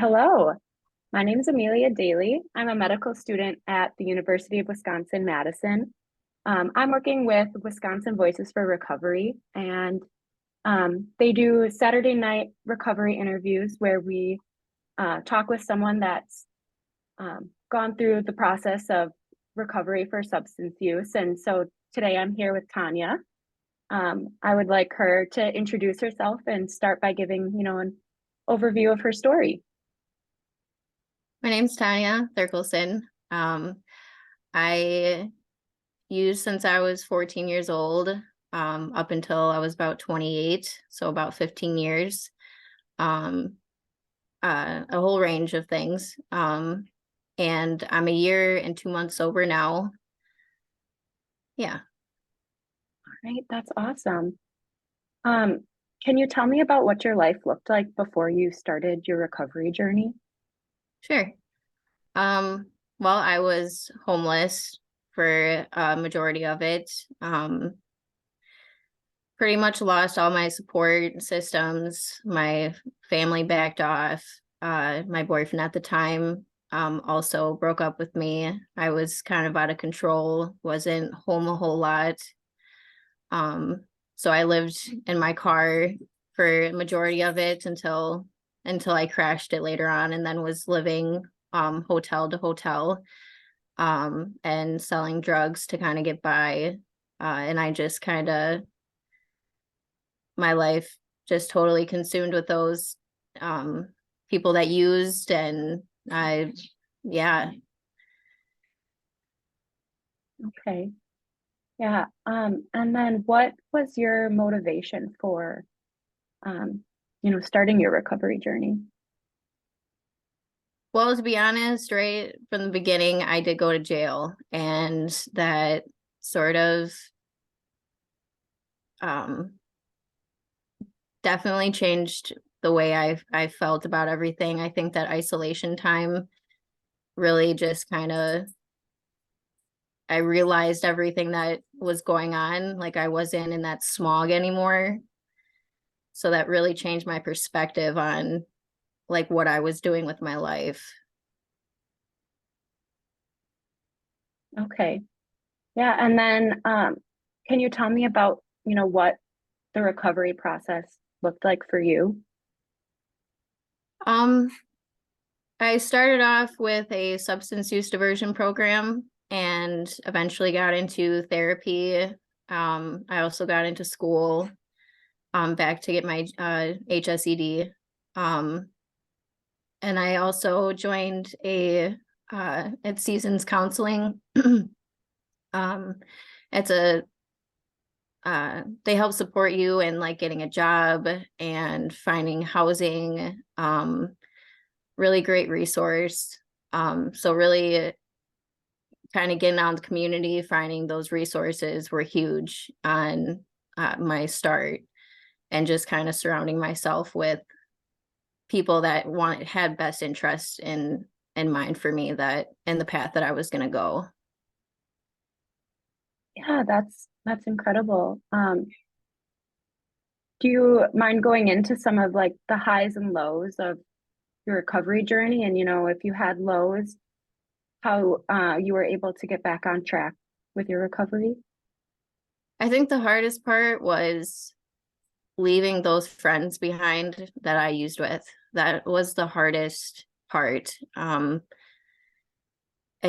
Hello, my name is Amelia Daly. I'm a medical student at the University of Wisconsin-Madison. I'm working with Wisconsin Voices for Recovery, and they do Saturday night recovery interviews where we talk with someone that's gone through the process of recovery for substance use. And so today I'm here with Tonya. I would like her to introduce herself and start by giving, an overview of her story. My name's Tonya Thurkelson. I used since I was 14 years old, up until I was about 28, so about 15 years. Um, a whole range of things. And I'm a year and 2 months sober now. Yeah, All right, that's awesome. Um, can you tell me about what your life looked like before you started your recovery journey? sure. Um, well, I was homeless for a majority of it. Pretty much lost all my support systems. My family backed off. My boyfriend at the time also broke up with me. I was kind of out of control, wasn't home a whole lot. Um, so I lived in my car for a majority of it until I crashed it later on, and then was living hotel to hotel and selling drugs to kind of get by. And I just kind of my life just totally consumed with those um people that used, and I yeah. Okay. Yeah. And then what was your motivation for, starting your recovery journey? Well, to be honest, right from the beginning I did go to jail, and that sort of um definitely changed the way I felt about everything. I think that isolation time really just kind of I realized everything that was going on, like I wasn't in that smog anymore. So that really changed my perspective on like what I was doing with my life. Okay. Yeah. And then can you tell me about, what the recovery process looked like for you? Um, I started off with a substance use diversion program and eventually got into therapy. I also got into school back to get my HSED. Um, and I also joined a it's Seasons Counseling. um, it's a they help support you in like getting a job and finding housing. Really great resource. So really kind of getting out in the community, finding those resources were huge on my start, and just kind of surrounding myself with people that had best interest in mind for me, that in the path that I was going to go. Yeah, that's incredible. Do you mind going into some of like the highs and lows of your recovery journey? And, if you had lows, how you were able to get back on track with your recovery? I think the hardest part was leaving those friends behind that I used with. That was the hardest part. And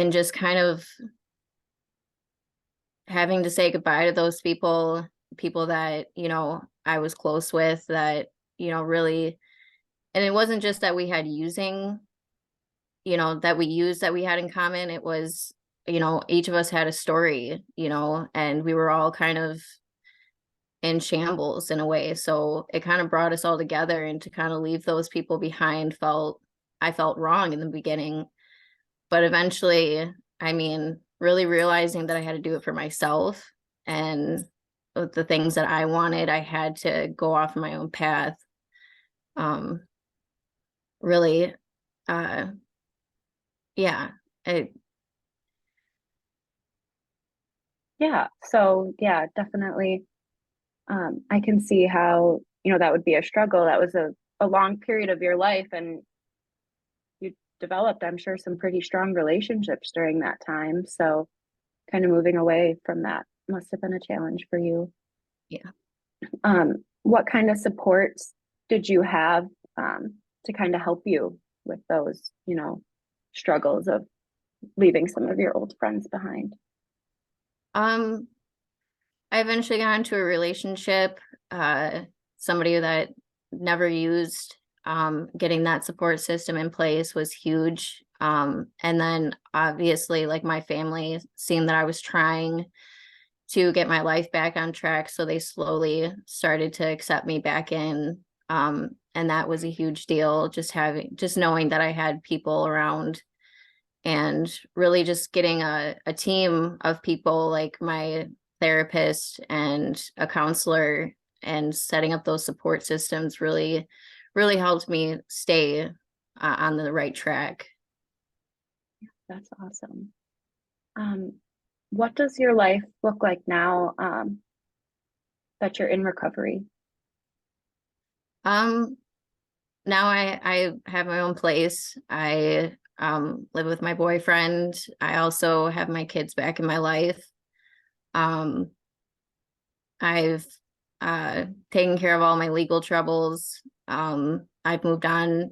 just kind of having to say goodbye to those people that, I was close with, that, really, and it wasn't just that we had using, that we used, that we had in common. It was, each of us had a story, and we were all kind of in shambles in a way. So it kind of brought us all together, and to kind of leave those people behind I felt wrong in the beginning. But eventually, I mean, really realizing that I had to do it for myself, and with the things that I wanted, I had to go off my own path. Um, really, uh, yeah, it, Yeah. So yeah, definitely. I can see how, that would be a struggle. That was a long period of your life. And developed, I'm sure, some pretty strong relationships during that time. So kind of moving away from that must have been a challenge for you. Yeah. What kind of supports did you have to kind of help you with those, struggles of leaving some of your old friends behind? Um, I eventually got into a relationship, somebody that never used, getting that support system in place was huge. And then obviously like my family seeing that I was trying to get my life back on track. So they slowly started to accept me back in. And that was a huge deal, just knowing that I had people around and really just getting a team of people like my therapist and a counselor and setting up those support systems really helped me stay on the right track. That's awesome. Um, what does your life look like now that you're in recovery? Um, Now I have my own place. I live with my boyfriend. I also have my kids back in my life. Um, I've taken care of all my legal troubles. I've moved on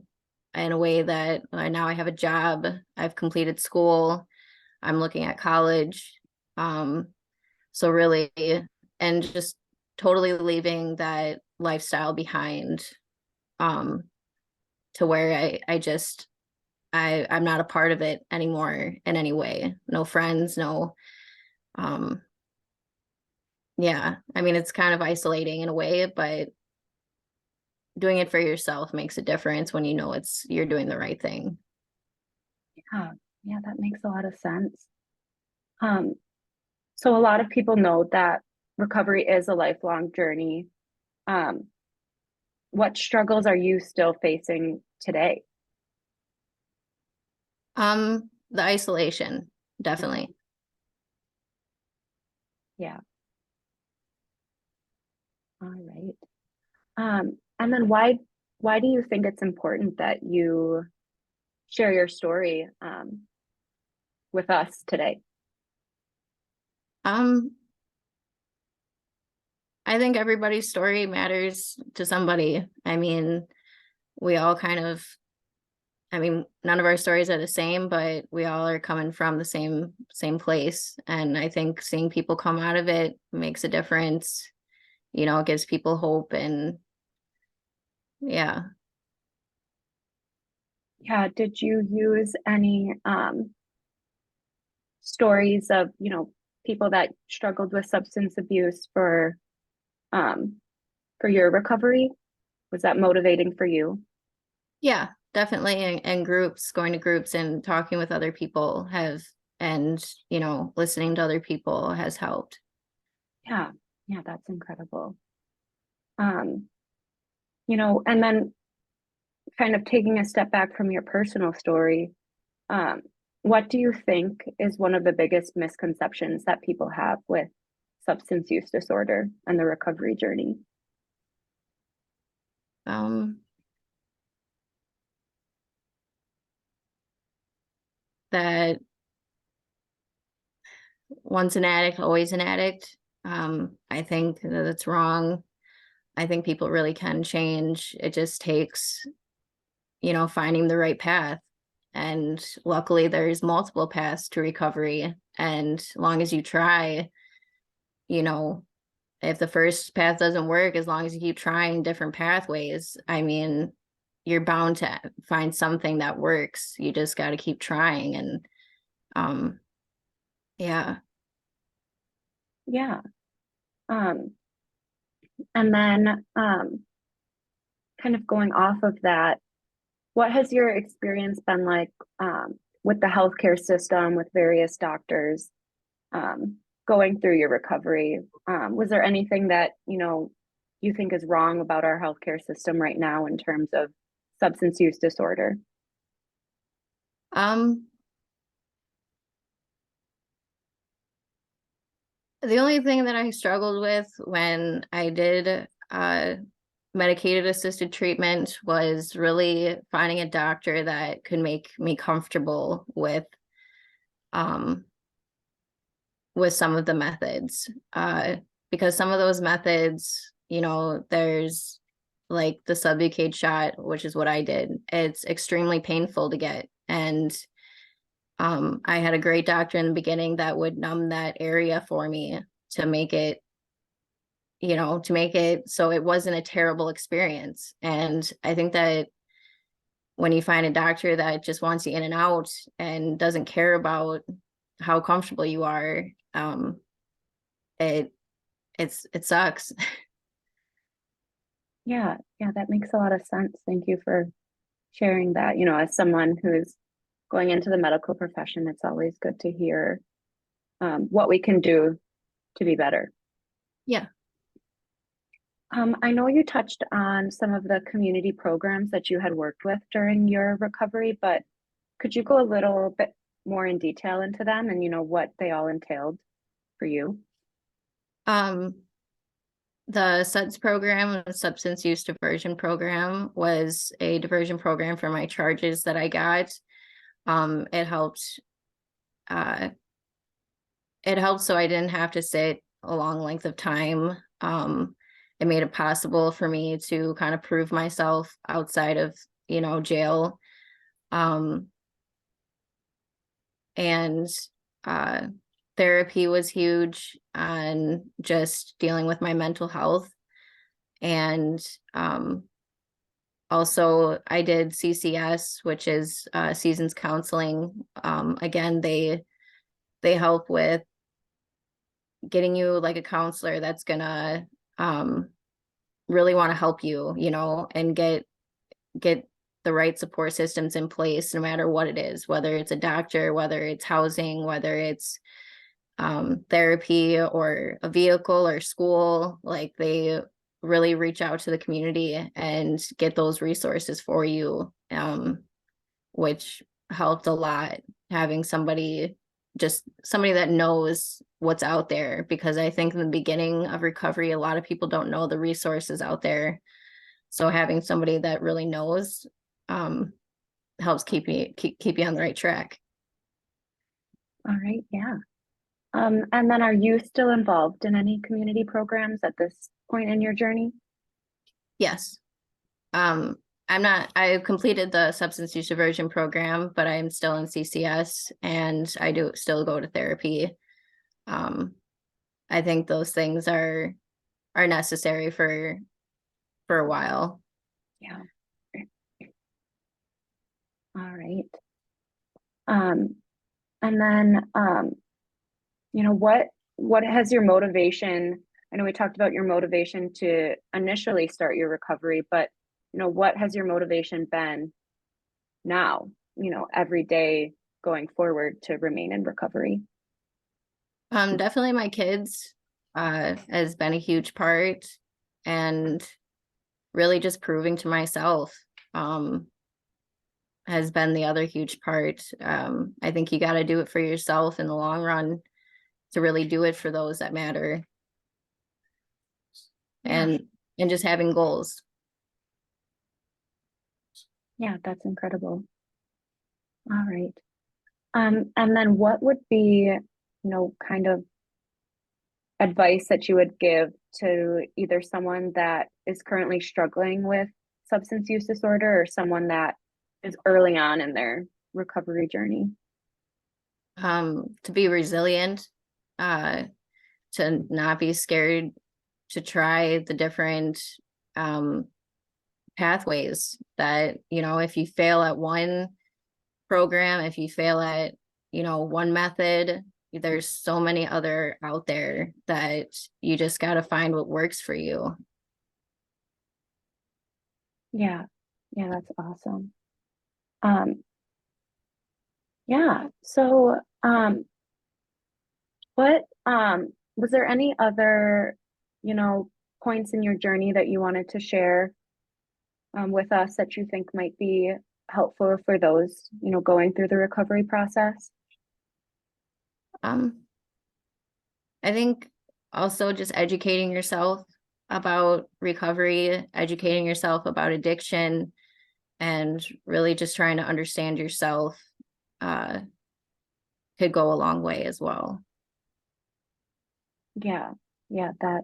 in a way that now I have a job. I've completed school. I'm looking at college. Um, so really, and just totally leaving that lifestyle behind, um, to where I'm not a part of it anymore in any way. No friends, no, um, yeah. I mean, it's kind of isolating in a way, but doing it for yourself makes a difference when you know you're doing the right thing. Yeah, yeah, that makes a lot of sense. Um, so a lot of people know that recovery is a lifelong journey. Um, what struggles are you still facing today? The isolation, Okay. definitely. Yeah. All right. And then why do you think it's important that you share your story with us today? Um, I think everybody's story matters to somebody. I mean, we all kind of, I mean, none of our stories are the same, but we all are coming from the same place. And I think seeing people come out of it makes a difference. It gives people hope and yeah. Yeah, did you use any stories of, people that struggled with substance abuse um for your recovery? Was that motivating for you? Yeah, definitely. And groups, going to groups and talking with other people and, listening to other people has helped. Yeah. Yeah, that's incredible. Um, and then kind of taking a step back from your personal story, um, what do you think is one of the biggest misconceptions that people have with substance use disorder and the recovery journey? Um, that once an addict, always an addict. I think that it's wrong. I think people really can change. It just takes, finding the right path. And luckily, there's multiple paths to recovery. And as long as you try, you know, if the first path doesn't work, as long as you keep trying different pathways, I mean, you're bound to find something that works. You just got to keep trying. And um, yeah. Yeah. Um, and then kind of going off of that, what has your experience been like with the healthcare system, with various doctors um, going through your recovery? Was there anything that, you think is wrong about our healthcare system right now in terms of substance use disorder? Um, the only thing that I struggled with when I did medicated assisted treatment was really finding a doctor that could make me comfortable um with some of the methods. Because some of those methods, there's like the Subucade shot, which is what I did. It's extremely painful to get. And I had a great doctor in the beginning that would numb that area for me to make it, so it wasn't a terrible experience. And I think that when you find a doctor that just wants you in and out and doesn't care about how comfortable you are, it it sucks. Yeah, yeah, that makes a lot of sense. Thank you for sharing that. As someone who's going into the medical profession, it's always good to hear what we can do to be better. Yeah. I know you touched on some of the community programs that you had worked with during your recovery, but could you go a little bit more in detail into them and what they all entailed for you? Um, the SUDS program, the substance use diversion program, was a diversion program for my charges that I got. It helped uh it helped so I didn't have to sit a long length of time. It made it possible for me to kind of prove myself outside of, jail. Um, and uh, Therapy was huge on just dealing with my mental health. And also, I did CCS, which is seasons counseling. Again, they help with getting you like a counselor that's gonna really want to help you, and get the right support systems in place, no matter what it is, whether it's a doctor, whether it's housing, whether it's therapy or a vehicle or school. Like, they really reach out to the community and get those resources for you, which helped a lot, having somebody that knows what's out there, because I think in the beginning of recovery, a lot of people don't know the resources out there. So having somebody that really knows um, helps keep you on the right track. All right, yeah. And then are you still involved in any community programs at this point in your journey? Yes. Um, I completed the substance use diversion program, but I'm still in CCS and I do still go to therapy. Um, I think those things are necessary for a while. Yeah. All right. Um, and then what has your motivation? I know we talked about your motivation to initially start your recovery, but what has your motivation been now, every day going forward to remain in recovery? Definitely my kids has been a huge part, and really just proving to myself has been the other huge part. I think you got to do it for yourself in the long run to really do it for those that matter, Yeah. and just having goals. Yeah, that's incredible. All right. And then what would be, kind of advice that you would give to either someone that is currently struggling with substance use disorder or someone that is early on in their recovery journey? To be resilient, uh, to not be scared to try the different um, pathways that, if you fail at one program, if you fail at, one method, there's so many other out there that you just got to find what works for you. Yeah. Yeah, that's awesome. Um, yeah. So, what was there any other, you know, points in your journey that you wanted to share with us that you think might be helpful for those, going through the recovery process? Um, I think also just educating yourself, about recovery, educating yourself about addiction, and really just trying to understand yourself uh, could go a long way as well. Yeah, yeah, that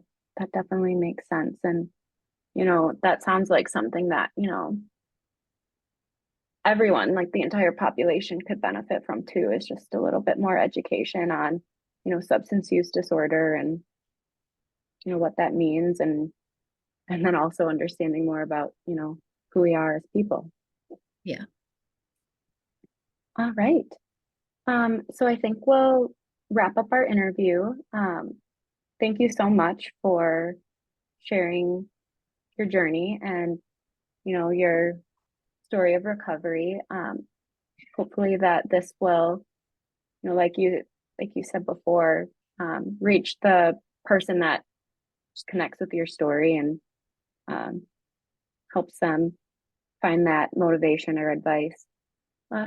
definitely makes sense. And, that sounds like something that, everyone, like the entire population could benefit from too, is just a little bit more education on, substance use disorder and, what that means and then also understanding more about, who we are as people. Yeah. All right. So I think we'll wrap up our interview. Thank you so much for sharing your journey and, your story of recovery. Hopefully that this will, like you said before, reach the person that just connects with your story and um, helps them find that motivation or advice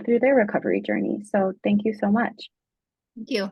through their recovery journey. So thank you so much. Thank you.